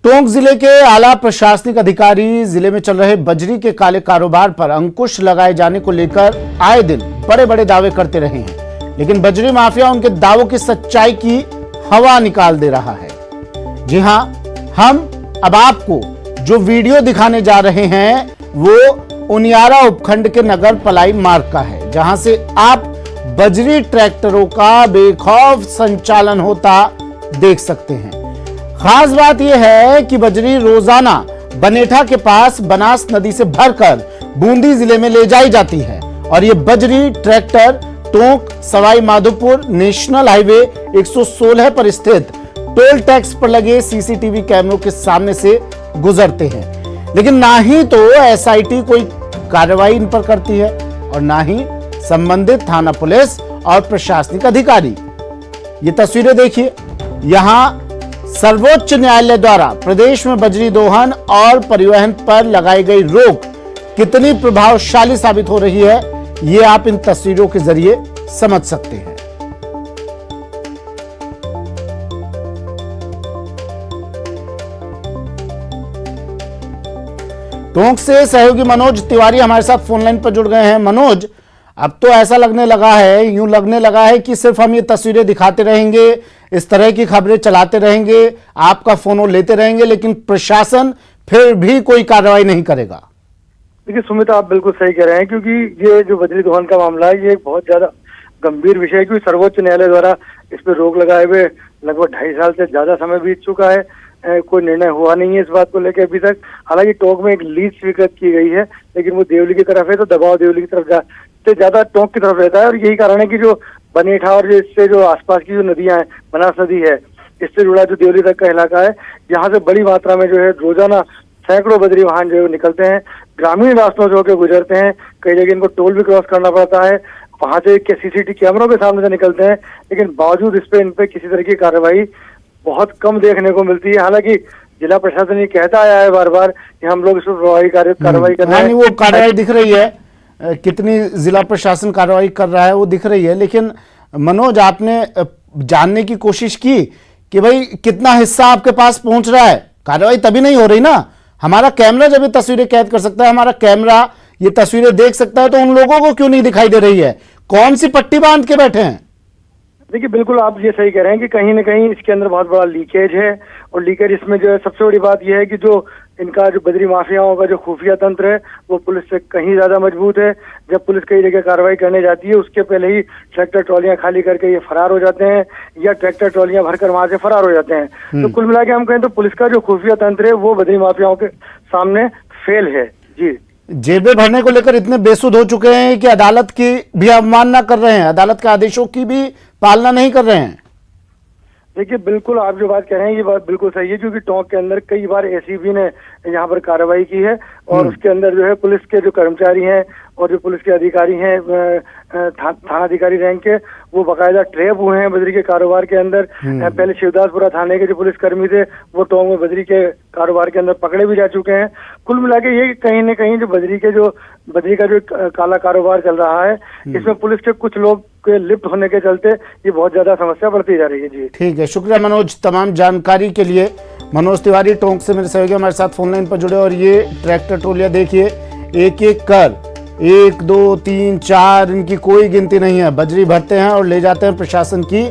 टोंक जिले के आला प्रशासनिक अधिकारी जिले में चल रहे बजरी के काले कारोबार पर अंकुश लगाए जाने को लेकर आए दिन बड़े बड़े दावे करते रहे हैं, लेकिन बजरी माफिया उनके दावों की सच्चाई की हवा निकाल दे रहा है। जी हां, हम अब आपको जो वीडियो दिखाने जा रहे हैं वो उनियारा उपखंड के नगर पलाई मार्ग का है, जहां से आप बजरी ट्रैक्टरों का बेखौफ संचालन होता देख सकते हैं। खास बात यह है कि बजरी रोजाना बनेठा के पास बनास नदी से भरकर बूंदी जिले में ले जाई जाती है और ये बजरी tractor Tonk Sawai Madhopur national highway 116 पर स्थित टोल टैक्स पर लगे सीसीटीवी कैमरों के सामने से गुजरते हैं, लेकिन ना ही तो एसआईटी कोई कार्रवाई इन पर करती है और ना ही संबंधित थाना पुलिस और प्रशासनिक अधिकारी। ये तस्वीरें देखिए, यहां सर्वोच्च न्यायालय द्वारा प्रदेश में बजरी दोहन और परिवहन पर लगाई गई रोक कितनी प्रभावशाली साबित हो रही है, ये आप इन तस्वीरों के जरिए समझ सकते हैं। टोंक से सहयोगी मनोज तिवारी हमारे साथ फोन लाइन पर जुड़ गए हैं। मनोज, अब तो ऐसा लगने लगा है, यूं लगने लगा है कि सिर्फ हम ये तस्वीरें दिखाते रहेंगे, इस तरह की खबरें चलाते रहेंगे, आपका फोन लेते रहेंगे, लेकिन प्रशासन फिर भी कोई कार्रवाई नहीं करेगा। देखिए सुमित, आप बिल्कुल सही कह रहे हैं, क्योंकि ये जो बजरी दोहन का मामला है ये बहुत ज्यादा गंभीर विषय है, क्योंकि सर्वोच्च न्यायालय द्वारा इस पर रोक लगाए हुए लगभग 2.5 साल से ज्यादा समय बीत चुका है। कोई निर्णय हुआ नहीं है इस बात को लेकर अभी तक। हालांकि टोंक में एक लीज स्वीकृत की गई है, लेकिन वो देवली की तरफ है, तो दबाव देवली की तरफ से ज्यादा टोंक की तरफ रहता है। और यही कारण है कि जो बनेठा और इससे जो आसपास की जो नदियां हैं, बनास नदी है, इससे जुड़ा जो देवली तक का इलाका है, यहाँ से बड़ी मात्रा में जो है रोजाना सैकड़ों बजरी वाहन जो है निकलते हैं, ग्रामीण रास्तों से होकर गुजरते हैं। कई जगह इनको टोल भी क्रॉस करना पड़ता है, वहां से सीसीटीवी कैमरों के सामने से निकलते हैं, लेकिन बावजूद इस पे इन पे किसी तरह की कार्रवाई बहुत कम देखने को मिलती है। हालांकि जिला प्रशासन ये कहता आया है बार बार कि हम लोग इस पर प्रभावी कार्रवाई कर रहे हैं। वो कार्रवाई दिख रही है, कितनी जिला प्रशासन कार्रवाई कर रहा है वो दिख रही है, लेकिन मनोज, आपने जानने की कोशिश की कि भाई कितना हिस्सा आपके पास पहुंच रहा है? कार्रवाई तभी नहीं हो रही ना। हमारा कैमरा जब ये तस्वीरें कैद कर सकता है, हमारा कैमरा ये तस्वीरें देख सकता है, तो उन लोगों को क्यों नहीं दिखाई दे रही है? कौन सी पट्टी बांध के बैठे हैं? देखिए बिल्कुल आप ये सही कह रहे हैं कि कहीं ना कहीं इसके अंदर बहुत बड़ा लीकेज है। और लीकेज इसमें जो है, सबसे बड़ी बात यह है कि जो इनका जो बजरी माफियाओं का जो खुफिया तंत्र है वो पुलिस से कहीं ज्यादा मजबूत है। जब पुलिस कई जगह कार्रवाई करने जाती है, उसके पहले ही ट्रैक्टर ट्रॉलियां खाली करके ये फरार हो जाते हैं, या ट्रैक्टर ट्रॉलियां भरकर वहां से फरार हो जाते हैं। तो कुल मिला के हम कहें तो पुलिस का जो खुफिया तंत्र है वो बजरी माफियाओं के सामने फेल है। जी, जेबें भरने को लेकर इतने बेसुध हो चुके हैं कि अदालत की भी अवमानना कर रहे हैं, अदालत के आदेशों की भी पालना नहीं कर रहे हैं। देखिए बिल्कुल आप जो बात कह रहे हैं ये बात बिल्कुल सही है, क्योंकि टोंक के अंदर कई बार एसीबी ने यहाँ पर कार्रवाई की है और उसके अंदर जो है पुलिस के जो कर्मचारी हैं और जो पुलिस के अधिकारी हैं, थाना अधिकारी रैंक के, वो बाकायदा ट्रैप हुए हैं बजरी के कारोबार के अंदर। पहले शिवदासपुरा थाने के जो पुलिसकर्मी थे वो टोंक में बजरी के कारोबार के अंदर पकड़े भी जा चुके हैं। कुल मिला के ये कहीं न कहीं जो बजरी का जो काला कारोबार चल रहा है, इसमें पुलिस के कुछ लोग के लिप्त होने के चलते ये बहुत ज्यादा समस्या बढ़ती जा रही है। जी ठीक है, शुक्रिया मनोज तमाम जानकारी के लिए। मनोज तिवारी टोंक से मेरे सहयोगी हमारे साथ फोन लाइन पर जुड़े। और ये ट्रैक्टर ट्रोलियां देखिए, एक एक कर 1 2 3 4 इनकी कोई गिनती नहीं है, बजरी भरते हैं और ले जाते हैं प्रशासन की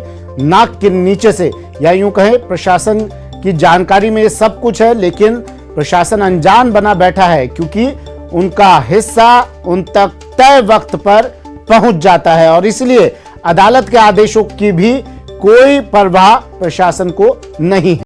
नाक के नीचे से, या यूं कहें प्रशासन की जानकारी में ये सब कुछ है, लेकिन प्रशासन अनजान बना बैठा है, क्योंकि उनका हिस्सा उन तक तय वक्त पर पहुंच जाता है और इसलिए अदालत के आदेशों की भी कोई परवाह प्रशासन को नहीं है।